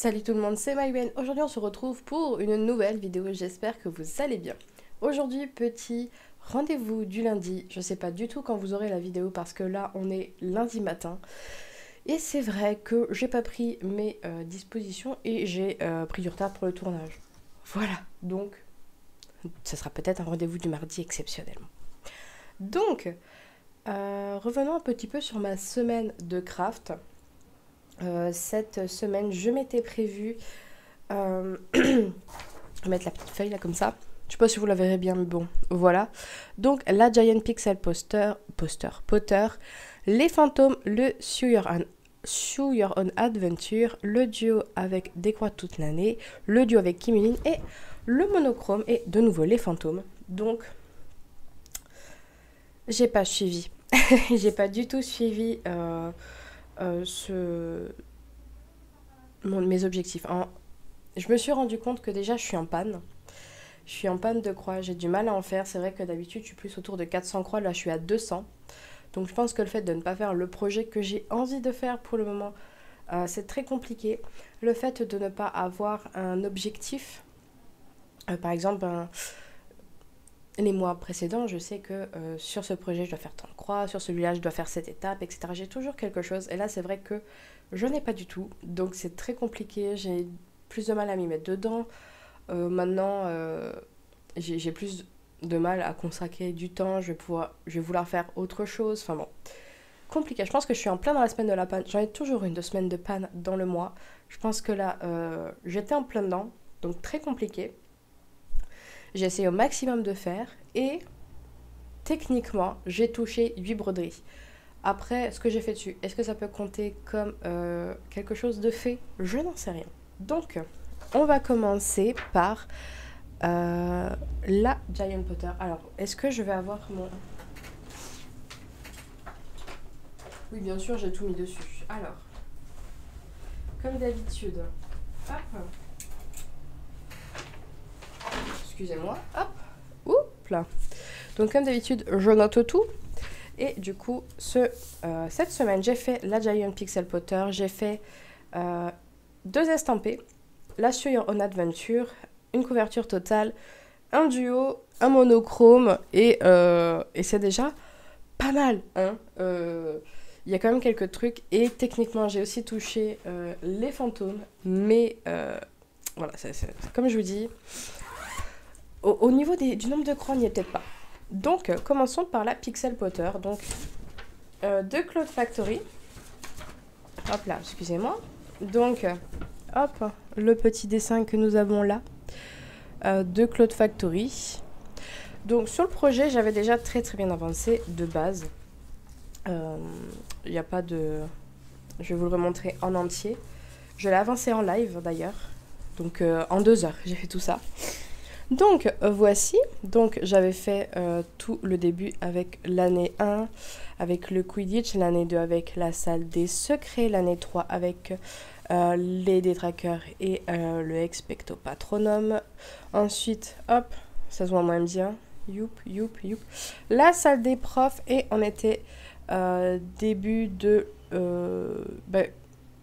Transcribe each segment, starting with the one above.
Salut tout le monde, c'est Maïwen. Aujourd'hui on se retrouve pour une nouvelle vidéo, j'espère que vous allez bien. Aujourd'hui petit rendez-vous du lundi, je sais pas du tout quand vous aurez la vidéo parce que là on est lundi matin. Et c'est vrai que j'ai pas pris mes dispositions et j'ai pris du retard pour le tournage. Voilà, donc ça sera peut-être un rendez-vous du mardi exceptionnellement. Donc, revenons un petit peu sur ma semaine de craft. Cette semaine, je m'étais prévu. Je vais mettre la petite feuille là comme ça. Je sais pas si vous la verrez bien, mais bon, voilà. Donc, la Giant Pixel Potter, les fantômes, le Show Your Own Adventure, le duo avec Décroître toute l'année, le duo avec Kimilin et le monochrome et de nouveau les fantômes. Donc, j'ai pas suivi. J'ai pas du tout suivi mes objectifs. Je me suis rendu compte que déjà je suis en panne. Je suis en panne de croix, j'ai du mal à en faire. C'est vrai que d'habitude je suis plus autour de 400 croix, là je suis à 200. Donc je pense que le fait de ne pas faire le projet que j'ai envie de faire pour le moment, c'est très compliqué. Le fait de ne pas avoir un objectif, par exemple, les mois précédents, je sais que sur ce projet je dois faire tant de croix, sur celui-là je dois faire cette étape, etc. J'ai toujours quelque chose et là c'est vrai que je n'ai pas du tout. Donc c'est très compliqué, j'ai plus de mal à m'y mettre dedans. Maintenant, j'ai plus de mal à consacrer du temps, je vais vouloir faire autre chose. Enfin bon, compliqué. Je pense que je suis en plein dans la semaine de la panne. J'en ai toujours une 2 semaines de panne dans le mois. Je pense que là, j'étais en plein dedans, donc très compliqué. J'ai essayé au maximum de faire et techniquement, j'ai touché 8 broderies. Après, ce que j'ai fait dessus, est-ce que ça peut compter comme quelque chose de fait? Je n'en sais rien. Donc, on va commencer par la Giant Potter. Alors, est-ce que je vais avoir mon... Oui, bien sûr, j'ai tout mis dessus. Alors, comme d'habitude, hop. Excusez-moi, hop. Oups là. Donc, comme d'habitude, je note tout. Et du coup, cette semaine, j'ai fait la Giant Pixel Potter. J'ai fait 2 estampés. La Show Your Own Adventure, une couverture totale, un duo, un monochrome et c'est déjà pas mal. Hein. Y a quand même quelques trucs et techniquement j'ai aussi touché les fantômes, mais voilà, c'est comme je vous dis, au niveau du nombre de croix, on n'y est peut-être pas. Donc commençons par la Pixel Potter, donc de Cloud Factory. Hop là, excusez-moi. Donc hop, le petit dessin que nous avons là de Cloud Factory. Donc sur le projet, j'avais déjà très bien avancé de base. Il n'y a pas de... Je vais vous le remontrer en entier. Je l'ai avancé en live d'ailleurs. Donc en 2 heures, j'ai fait tout ça. Donc voici. Donc j'avais fait tout le début avec l'année 1, avec le Quidditch, l'année 2 avec la salle des secrets, l'année 3 avec... les détraqueurs et le Expecto Patronum. Ensuite, hop, ça se voit moins bien. Youp. La salle des profs et on était début de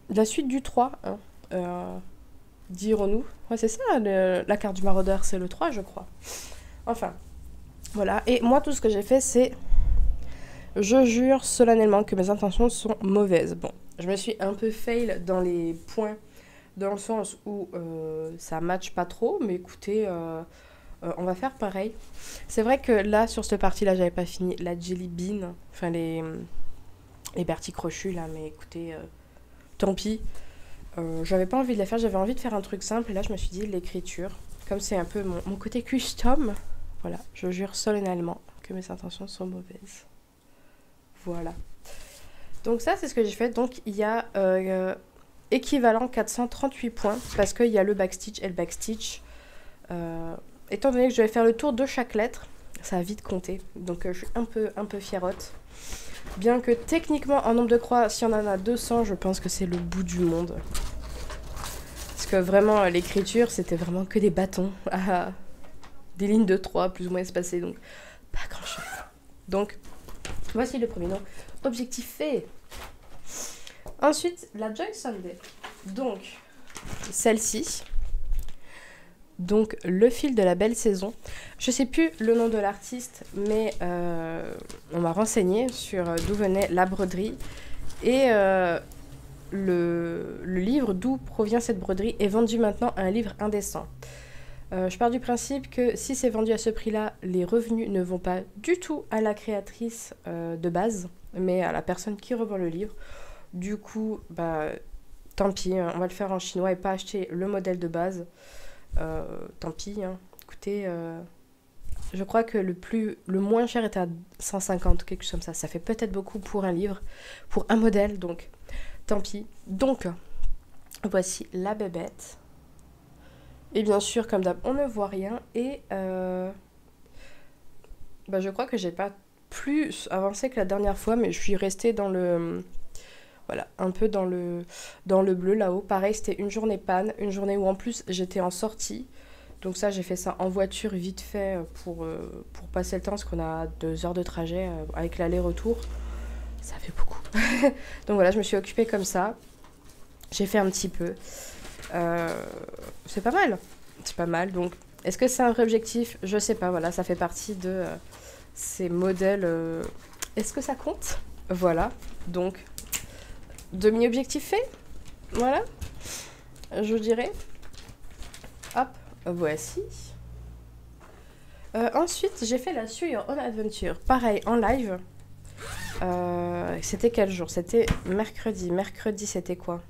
la suite du 3, hein, dirons-nous. Ouais, c'est ça, la carte du maraudeur, c'est le 3, je crois. Enfin, voilà. Et moi, tout ce que j'ai fait, c'est... Je jure solennellement que mes intentions sont mauvaises. Bon, je me suis un peu fail dans les points, dans le sens où ça match pas trop, mais écoutez, on va faire pareil. C'est vrai que là, sur cette partie-là, j'avais pas fini la Jelly Bean, enfin les Bertie crochus, là, mais écoutez, tant pis. J'avais pas envie de la faire, j'avais envie de faire un truc simple, et là, je me suis dit, l'écriture, comme c'est un peu mon côté custom, voilà, je jure solennellement que mes intentions sont mauvaises. Voilà. Donc ça, c'est ce que j'ai fait. Donc il y a équivalent 438 points parce qu'il y a le backstitch et le backstitch. Étant donné que je vais faire le tour de chaque lettre, ça a vite compté. Donc je suis un peu fiérotte. Bien que techniquement, en nombre de croix, si on en a 200, je pense que c'est le bout du monde. Parce que vraiment, l'écriture, c'était vraiment que des bâtons. Des lignes de 3 plus ou moins espacées. Donc pas grand-chose. Donc... Voici le premier, donc objectif fait. Ensuite, la Joy Sunday. Donc, celle-ci. Donc Le fil de la belle saison. Je sais plus le nom de l'artiste, mais on m'a renseigné sur d'où venait la broderie. Et le livre d'où provient cette broderie est vendu maintenant à un livre indécent. Je pars du principe que si c'est vendu à ce prix-là, les revenus ne vont pas du tout à la créatrice de base, mais à la personne qui revend le livre. Du coup, bah, tant pis, on va le faire en chinois et pas acheter le modèle de base. Tant pis, hein. Écoutez, je crois que le moins cher était à 150, quelque chose comme ça. Ça fait peut-être beaucoup pour un livre, pour un modèle, donc tant pis. Donc, voici la bébête. Et bien sûr, comme d'hab, on ne voit rien. Et bah, je crois que j'ai pas plus avancé que la dernière fois, mais je suis restée dans le... Voilà, un peu dans le bleu là-haut. Pareil, c'était une journée panne, une journée où en plus j'étais en sortie. Donc ça, j'ai fait ça en voiture vite fait pour passer le temps, parce qu'on a 2 heures de trajet avec l'aller-retour. Ça fait beaucoup. Donc voilà, je me suis occupée comme ça. J'ai fait un petit peu. C'est pas mal. C'est pas mal. Donc, est-ce que c'est un vrai objectif? Je sais pas. Voilà, ça fait partie de ces modèles. Est-ce que ça compte? Voilà. Donc, demi-objectif fait. Voilà. Je dirais. Hop. Voici. Ensuite, j'ai fait la Sur Your Own Adventure. Pareil, en live. C'était quel jour? C'était mercredi. Mercredi, c'était quoi?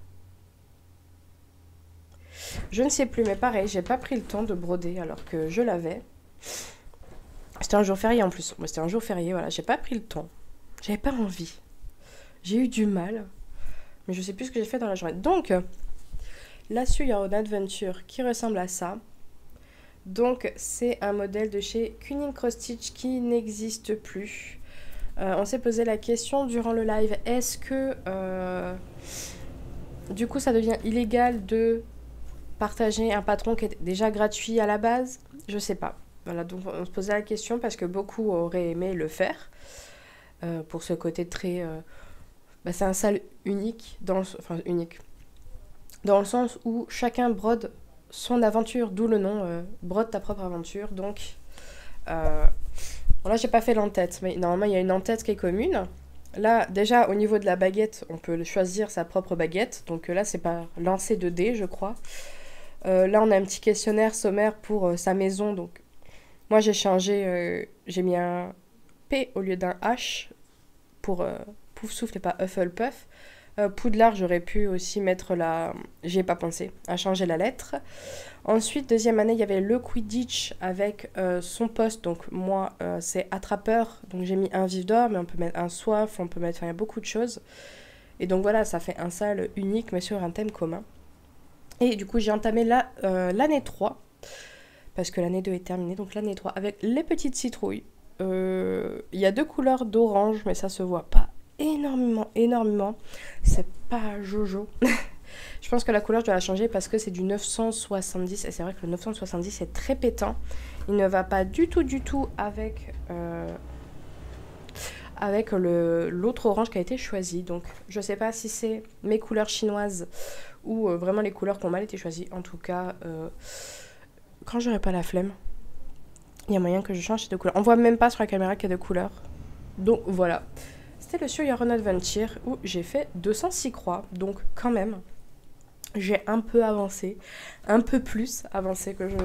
Je ne sais plus, mais pareil, j'ai pas pris le temps de broder alors que je l'avais. C'était un jour férié en plus. Moi, c'était un jour férié, voilà. J'ai pas pris le temps. J'avais pas envie. J'ai eu du mal. Mais je sais plus ce que j'ai fait dans la journée. Donc, la Sur Your Own Adventure qui ressemble à ça. Donc, c'est un modèle de chez Kunning Cross Stitch qui n'existe plus. On s'est posé la question durant le live. Est-ce que, du coup, ça devient illégal de partager un patron qui est déjà gratuit à la base? Je sais pas. Voilà, donc on se posait la question parce que beaucoup auraient aimé le faire. Pour ce côté très... bah, c'est un sale unique, enfin unique. Dans le sens où chacun brode son aventure, d'où le nom, brode ta propre aventure. Donc, bon, là j'ai pas fait l'en-tête, mais normalement il y a une en-tête qui est commune. Là, déjà au niveau de la baguette, on peut choisir sa propre baguette. Donc là, c'est par lancer de dés, je crois. Là, on a un petit questionnaire sommaire pour sa maison. Donc, moi, j'ai changé, j'ai mis un P au lieu d'un H pour Pouf Souffle et pas Hufflepuff. Poudlard, j'aurais pu aussi mettre la... J'y ai pas pensé à changer la lettre. Ensuite, deuxième année, il y avait le Quidditch avec son poste. Donc, moi, c'est attrapeur. Donc, j'ai mis un vif d'or, mais on peut mettre un soif, on peut mettre... Enfin, il y a beaucoup de choses. Et donc, voilà, ça fait un sale unique, mais sur un thème commun. Et du coup, j'ai entamé l'année 3, parce que l'année 2 est terminée, donc l'année 3, avec les petites citrouilles. Il y a 2 couleurs d'orange, mais ça se voit pas énormément. C'est pas Jojo. Je pense que la couleur, je dois la changer parce que c'est du 970, et c'est vrai que le 970 est très pétant. Il ne va pas du tout avec... avec l'autre orange qui a été choisi. Donc, je sais pas si c'est mes couleurs chinoises ou vraiment les couleurs qui ont mal été choisies. En tout cas, quand j'aurai pas la flemme, il y a moyen que je change ces 2 couleurs. On voit même pas sur la caméra qu'il y a 2 couleurs. Donc, voilà. C'était le Sur Your Own Adventure où j'ai fait 206 croix. Donc, quand même, j'ai un peu avancé. Un peu plus avancé que je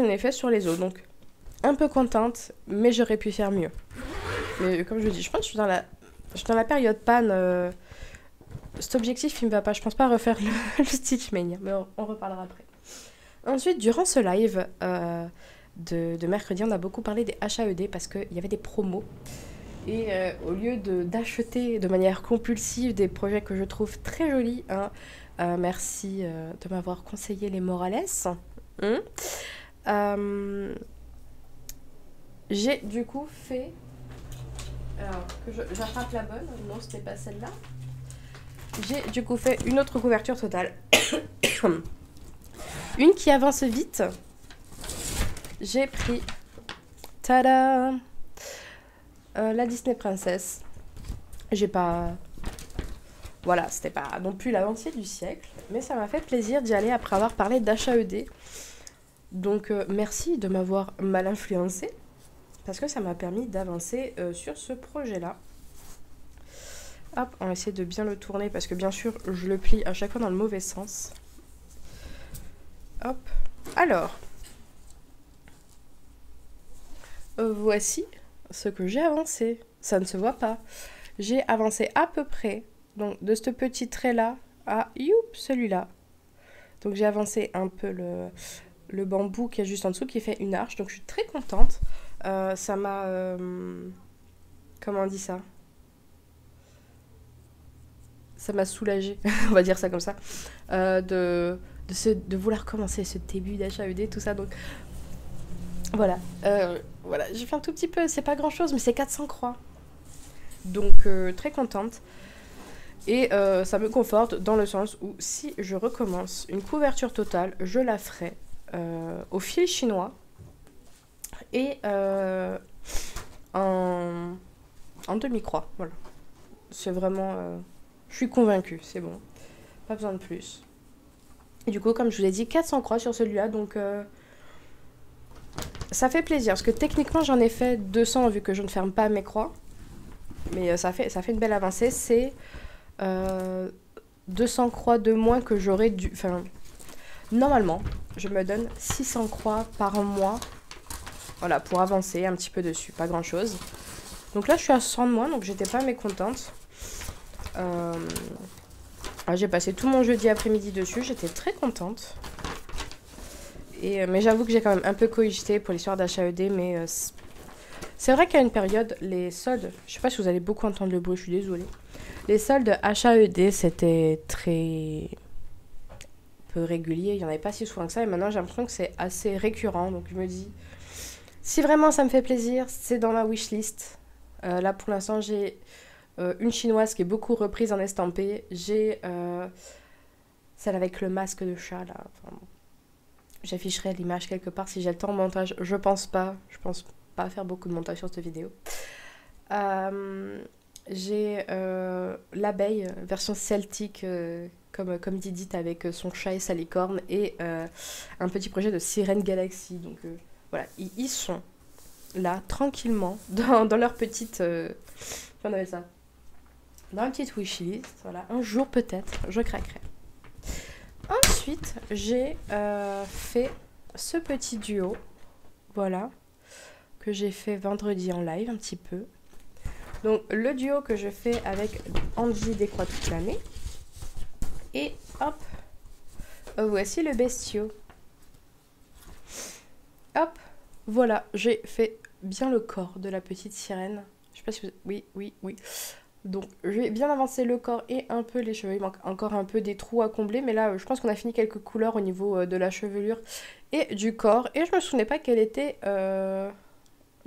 n'ai fait sur les autres. Donc, un peu contente, mais j'aurais pu faire mieux. Mais comme je dis, je pense que je suis dans la période panne. Cet objectif, il me va pas. Je pense pas refaire le Stitch Mania, mais on reparlera après. Ensuite, durant ce live de mercredi, on a beaucoup parlé des HAED parce qu'il y avait des promos. Et au lieu d'acheter de manière compulsive des projets que je trouve très jolis, hein, merci de m'avoir conseillé les Morales. J'ai du coup fait... Alors, que j'attrape la bonne. Non, c'était pas celle-là. J'ai du coup fait une autre couverture totale. Une qui avance vite. J'ai pris... Tada! La Disney Princess. J'ai pas Voilà, c'était pas non plus l'avancée du siècle, mais ça m'a fait plaisir d'y aller après avoir parlé d'HAED. Donc merci de m'avoir mal influencé, parce que ça m'a permis d'avancer sur ce projet-là. Hop, on va essayer de bien le tourner, parce que bien sûr, je le plie à chaque fois dans le mauvais sens. Hop, alors, voici ce que j'ai avancé. Ça ne se voit pas. J'ai avancé à peu près, donc de ce petit trait-là à celui-là. Donc j'ai avancé un peu le bambou qui est juste en dessous, qui fait une arche. Donc je suis très contente. Ça m'a... comment on dit ça? Ça m'a soulagée, on va dire ça comme ça, de vouloir commencer ce début d'HAED, tout ça. Donc voilà, voilà, j'ai fait un tout petit peu, c'est pas grand chose, mais c'est 400 croix. Donc très contente. Et ça me conforte dans le sens où si je recommence une couverture totale, je la ferai au fil chinois et en demi-croix. Voilà. C'est vraiment... je suis convaincue, c'est bon. Pas besoin de plus. Et du coup, comme je vous l'ai dit, 400 croix sur celui-là, donc ça fait plaisir. Parce que techniquement, j'en ai fait 200 vu que je ne ferme pas mes croix. Mais ça fait une belle avancée. C'est 200 croix de moins que j'aurais dû... Enfin, normalement, je me donne 600 croix par mois. Voilà, pour avancer un petit peu dessus. Pas grand-chose. Donc là, je suis à 100 de moins, donc j'étais pas mécontente. J'ai passé tout mon jeudi après-midi dessus. J'étais très contente. Mais j'avoue que j'ai quand même un peu cogité pour l'histoire d'HAED, mais... c'est vrai qu'à une période, les soldes... Je sais pas si vous allez beaucoup entendre le bruit, je suis désolée. Les soldes HAED, c'était très peu régulier. Il n'y en avait pas si souvent que ça. Et maintenant, j'ai l'impression que c'est assez récurrent. Donc, je me dis, si vraiment ça me fait plaisir, c'est dans ma wishlist. Là, pour l'instant, j'ai une chinoise qui est beaucoup reprise en estampé. J'ai celle avec le masque de chat, là. Enfin, bon. J'afficherai l'image quelque part si j'ai le temps en montage. Je pense pas faire beaucoup de montage sur cette vidéo. J'ai l'abeille version celtique comme Didit avec son chat et sa licorne et un petit projet de Sirène Galaxy. Donc voilà, ils sont là tranquillement dans leur petite... comment on appelle ça? Dans une petite wishlist. Voilà, un jour peut-être je craquerai. Ensuite, j'ai fait ce petit duo, voilà, que j'ai fait vendredi en live un petit peu. Donc, le duo que je fais avec Angie Décroît toute l'année. Et hop, voici le bestiau. Hop, voilà, j'ai fait bien le corps de la petite sirène. Je sais pas si vous... Oui. Donc, j'ai bien avancé le corps et un peu les cheveux. Il manque encore un peu des trous à combler. Mais là, je pense qu'on a fini quelques couleurs au niveau de la chevelure et du corps. Et je me souvenais pas quel était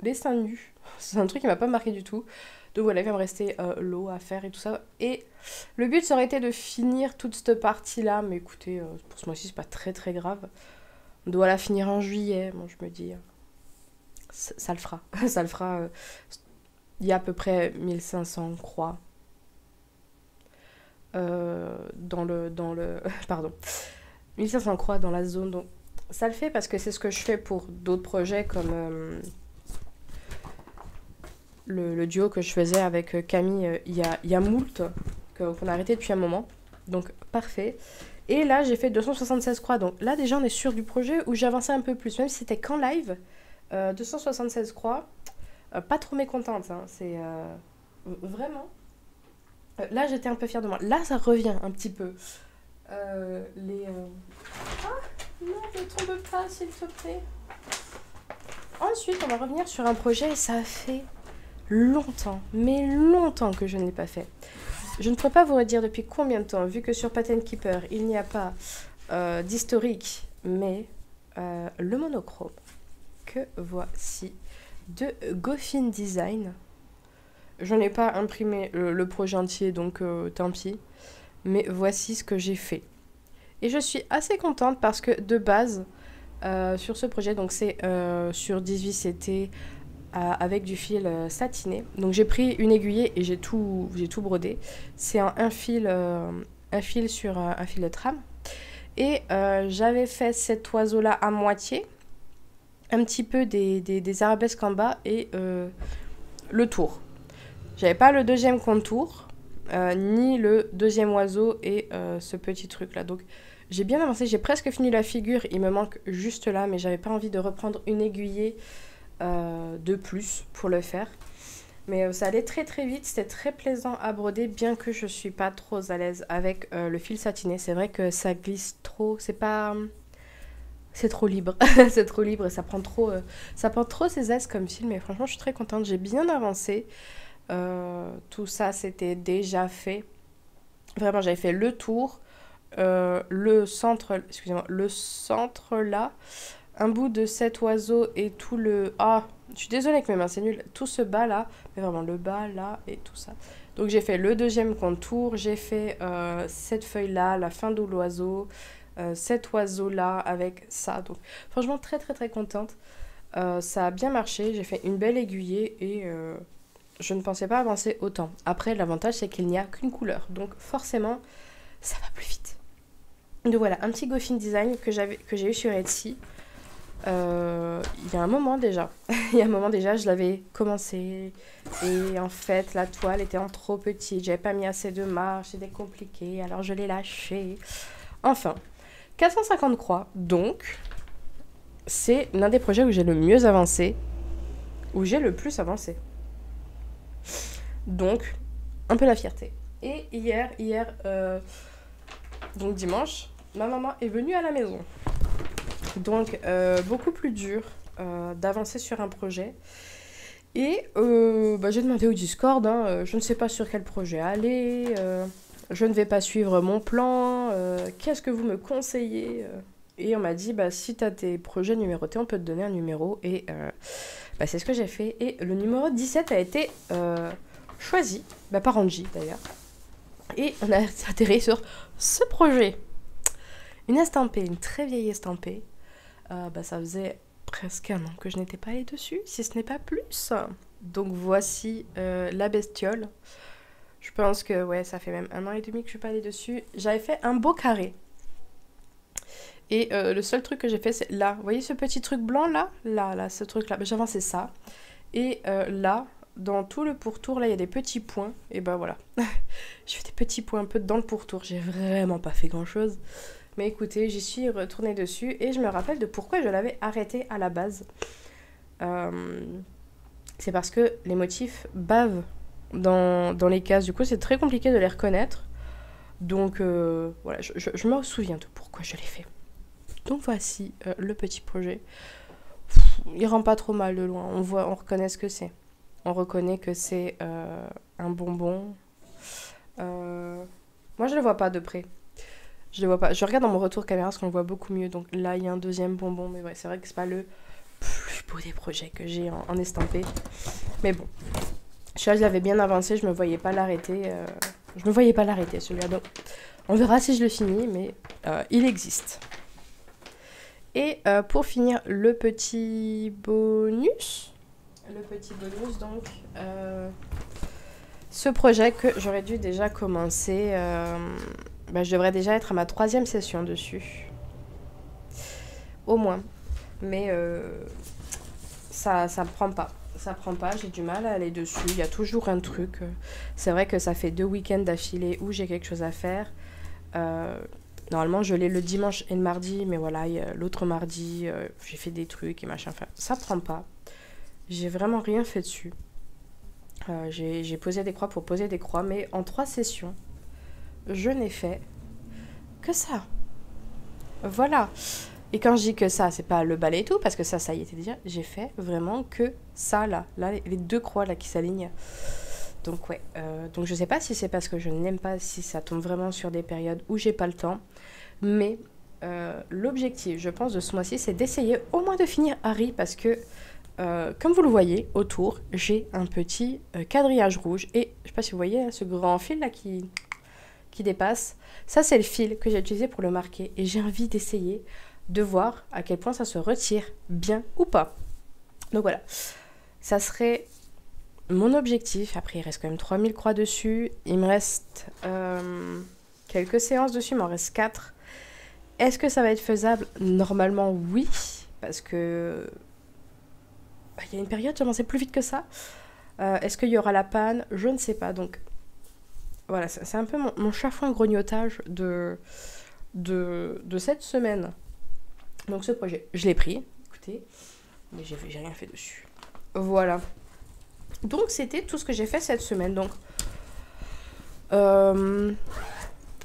les seins nus. C'est un truc qui m'a pas marqué du tout. Donc voilà, il va me rester l'eau à faire et tout ça. Et le but, ça aurait été de finir toute cette partie-là. Mais écoutez, pour ce mois-ci, c'est pas très très grave. On doit la finir en juillet. Bon, je me dis, ça le fera. Ça le fera... il y a à peu près 1500 croix dans le pardon, 1500 croix dans la zone. Donc ça le fait parce que c'est ce que je fais pour d'autres projets comme le duo que je faisais avec Camille il y a moult qu'on a arrêté depuis un moment. Donc parfait. Et là j'ai fait 276 croix. Donc là déjà on est sûr du projet où j'ai avancé un peu plus. Même si c'était qu'en live, 276 croix. Pas trop mécontente, hein. C'est vraiment... là, j'étais un peu fière de moi. Là, ça revient un petit peu. Ah, non, ne tombe pas, s'il te plaît. Ensuite, on va revenir sur un projet et ça fait longtemps, mais longtemps que je ne l'ai pas fait. Je ne pourrais pas vous redire depuis combien de temps, vu que sur Pattern Keeper, il n'y a pas d'historique, mais le monochrome que voici de Goffin Design. Je n'ai pas imprimé le projet entier, donc tant pis. Mais voici ce que j'ai fait. Et je suis assez contente parce que de base, sur ce projet, donc c'est sur 18, c'était avec du fil satiné. Donc j'ai pris une aiguillée et j'ai tout brodé. C'est un fil sur un fil de trame. Et j'avais fait cet oiseau-là à moitié, un petit peu des arabesques en bas et le tour. J'avais pas le deuxième contour, ni le deuxième oiseau et ce petit truc-là. Donc j'ai bien avancé, j'ai presque fini la figure, il me manque juste là, mais j'avais pas envie de reprendre une aiguillée de plus pour le faire. Mais ça allait très très vite, c'était très plaisant à broder, bien que je suis pas trop à l'aise avec le fil satiné. C'est vrai que ça glisse trop, c'est trop libre. C'est trop libre et ça prend trop ses aises comme fil, mais franchement je suis très contente, j'ai bien avancé. Tout ça c'était déjà fait. Vraiment j'avais fait le tour, le centre là, un bout de cet oiseau et tout le... Ah, je suis désolée avec mes mains, c'est nul. Tout ce bas là, mais vraiment le bas là et tout ça. Donc j'ai fait le deuxième contour, j'ai fait cette feuille là, la fin de l'oiseau, cet oiseau là avec ça. Donc franchement très très très contente. Ça a bien marché, j'ai fait une belle aiguillée et je ne pensais pas avancer autant. Après l'avantage c'est qu'il n'y a qu'une couleur, donc forcément ça va plus vite. Donc voilà, un petit Goffin Design que j'ai eu sur Etsy. Il y a un moment déjà, je l'avais commencé et en fait la toile était en trop petite, j'avais pas mis assez de marge, c'était compliqué, alors je l'ai lâché. Enfin, 450 croix, donc c'est l'un des projets où j'ai le mieux avancé, où j'ai le plus avancé. Donc, un peu la fierté. Et hier, donc dimanche, ma maman est venue à la maison. Donc, beaucoup plus dur d'avancer sur un projet. Et j'ai demandé au Discord, je ne sais pas sur quel projet aller, je ne vais pas suivre mon plan, qu'est-ce que vous me conseillez Et on m'a dit, si tu as tes projets numérotés, on peut te donner un numéro. Et c'est ce que j'ai fait. Et le numéro 17 a été choisi, par Angie d'ailleurs. Et on a atterri sur ce projet. Une estampée, une très vieille estampée. Ça faisait presque un an que je n'étais pas allée dessus, si ce n'est pas plus. Donc voici la bestiole. Je pense que ça fait même 1 an et demi que je suis pas allée dessus. J'avais fait un beau carré. Et le seul truc que j'ai fait, c'est là. Vous voyez ce petit truc blanc là, ce truc là. J'ai avancé ça. Et là, dans tout le pourtour, là, il y a des petits points. Et voilà. Je fais des petits points un peu dans le pourtour. J'ai vraiment pas fait grand chose. Mais écoutez, j'y suis retournée dessus et je me rappelle de pourquoi je l'avais arrêté à la base. C'est parce que les motifs bavent dans les cases. Du coup, c'est très compliqué de les reconnaître. Donc, voilà, je me souviens de pourquoi je l'ai fait. Donc, voici le petit projet. Il rend pas trop mal de loin. On reconnaît ce que c'est. On reconnaît que c'est un bonbon. Moi, je le vois pas de près. Je le vois pas. Je regarde dans mon retour caméra parce qu'on le voit beaucoup mieux. Donc là, il y a un deuxième bonbon. Mais c'est vrai que c'est pas le plus beau des projets que j'ai en estampé. Mais bon. Je l'avais bien avancé. Je me voyais pas l'arrêter. Celui-là. Donc, on verra si je le finis. Mais il existe. Et pour finir, le petit bonus. Donc, ce projet que j'aurais dû déjà commencer... je devrais déjà être à ma 3e session dessus. Au moins. Mais ça prend pas. Ça prend pas, j'ai du mal à aller dessus. Il y a toujours un truc. C'est vrai que ça fait 2 week-ends d'affilée où j'ai quelque chose à faire. Normalement, je l'ai le dimanche et le mardi. Mais voilà, l'autre mardi, j'ai fait des trucs et machin. Enfin, ça prend pas. J'ai vraiment rien fait dessus. J'ai posé des croix pour poser des croix. Mais en 3 sessions, je n'ai fait que ça. Voilà. Et quand je dis que ça, c'est pas le balai et tout, parce que ça y était déjà. J'ai fait vraiment que ça, là. Là, les 2 croix, là, qui s'alignent. Donc, ouais. Donc, je sais pas si c'est parce que je n'aime pas, si ça tombe vraiment sur des périodes où j'ai pas le temps. Mais l'objectif, je pense, de ce mois-ci, c'est d'essayer au moins de finir Harry, parce que, comme vous le voyez, autour, j'ai un petit quadrillage rouge. Et, je sais pas si vous voyez, ce grand fil, là, qui dépasse. Ça, c'est le fil que j'ai utilisé pour le marquer. Et j'ai envie d'essayer de voir à quel point ça se retire bien ou pas. Donc voilà. Ça serait mon objectif. Après, il reste quand même 3000 croix dessus. Il me reste quelques séances dessus, il m'en reste 4. Est-ce que ça va être faisable? Normalement, oui. Parce que... il y a une période, j'avançais plus vite que ça. Est-ce qu'il y aura la panne? Je ne sais pas. Donc, voilà, c'est un peu mon chafouin grognotage de cette semaine. Donc, ce projet, je l'ai pris. Écoutez, mais j'ai rien fait dessus. Voilà. Donc, c'était tout ce que j'ai fait cette semaine. Donc,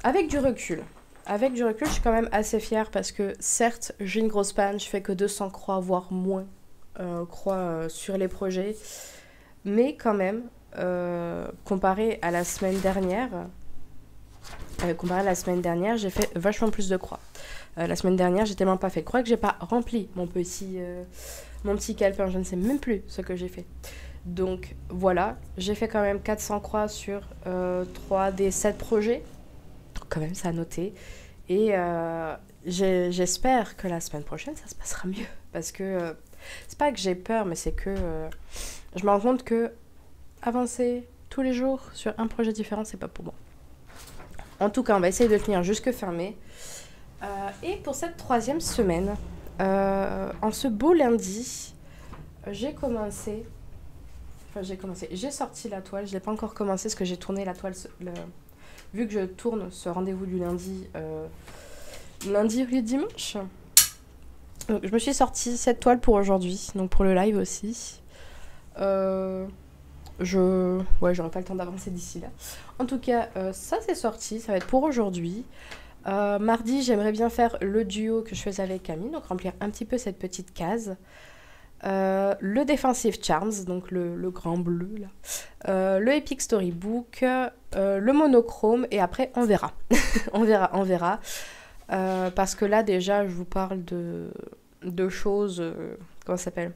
avec du recul, je suis quand même assez fière parce que, certes, j'ai une grosse panne. Je fais que 200 croix, voire moins croix sur les projets. Mais quand même, comparé à la semaine dernière, j'ai fait vachement plus de croix. La semaine dernière, j'ai tellement pas fait de croix que j'ai pas rempli mon petit calepin. Je ne sais même plus ce que j'ai fait. Donc voilà, j'ai fait quand même 400 croix sur 3 des 7 projets. Donc quand même, ça a noté. Et j'espère que la semaine prochaine, ça se passera mieux. Parce que c'est pas que j'ai peur, mais c'est que je me rends compte que avancer tous les jours sur un projet différent, c'est pas pour moi. En tout cas, on va essayer de tenir jusque fin mai. Et pour cette 3e semaine, en ce beau lundi, j'ai sorti la toile. Je l'ai pas encore commencé parce que j'ai tourné la toile. Vu que je tourne ce rendez-vous du lundi, lundi au lieu de dimanche. Donc, je me suis sorti cette toile pour aujourd'hui, donc pour le live aussi. J'aurai pas le temps d'avancer d'ici là. En tout cas, ça c'est sorti, ça va être pour aujourd'hui. Mardi, j'aimerais bien faire le duo que je faisais avec Camille, donc remplir un petit peu cette petite case. Le Defensive Charms, donc le grand bleu là. Le Epic Storybook, le monochrome, et après on verra. on verra. Parce que là déjà, je vous parle de choses... comment ça s'appelle ?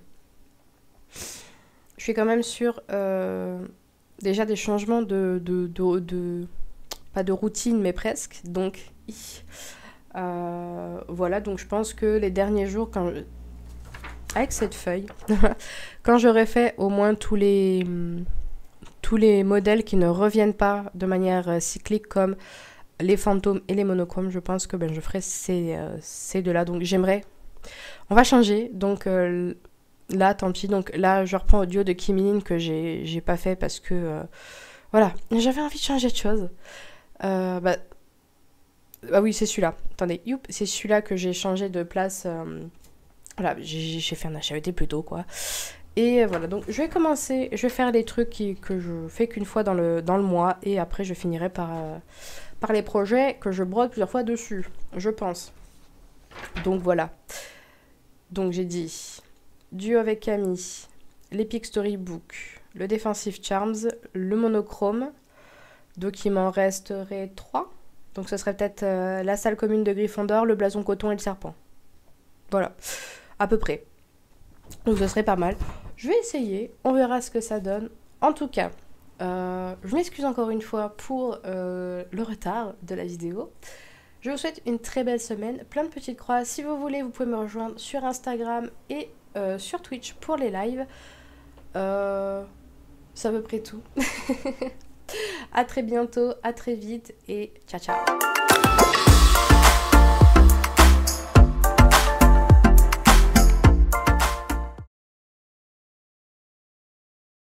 Je suis quand même sur déjà des changements pas de routine, mais presque. Donc, voilà, donc je pense que les derniers jours, avec cette feuille, quand j'aurai fait au moins tous les modèles qui ne reviennent pas de manière cyclique, comme les fantômes et les monochromes, je pense que je ferai ces deux-là. Donc, j'aimerais... On va changer, donc... là, tant pis. Donc là, je reprends audio de Kim In que j'ai pas fait parce que... voilà, j'avais envie de changer de choses. Ah oui, c'est celui-là. Attendez, c'est celui-là que j'ai changé de place. Voilà, j'ai fait un HAET plus tôt, quoi. Et voilà, donc je vais commencer, je vais faire les trucs que je fais qu'une fois dans le mois. Et après, je finirai par les projets que je brode plusieurs fois dessus, je pense. Donc voilà. Donc j'ai dit... duo avec Camille, l'Epic Storybook, le Defensive Charms, le monochrome. Donc il m'en resterait 3. Donc ce serait peut-être la salle commune de Gryffondor, le blason coton et le serpent. Voilà, à peu près. Donc ce serait pas mal. Je vais essayer, on verra ce que ça donne. En tout cas, je m'excuse encore une fois pour le retard de la vidéo. Je vous souhaite une très belle semaine, plein de petites croix. Si vous voulez, vous pouvez me rejoindre sur Instagram et sur Twitch pour les lives. C'est à peu près tout. À très bientôt, à très vite et ciao ciao.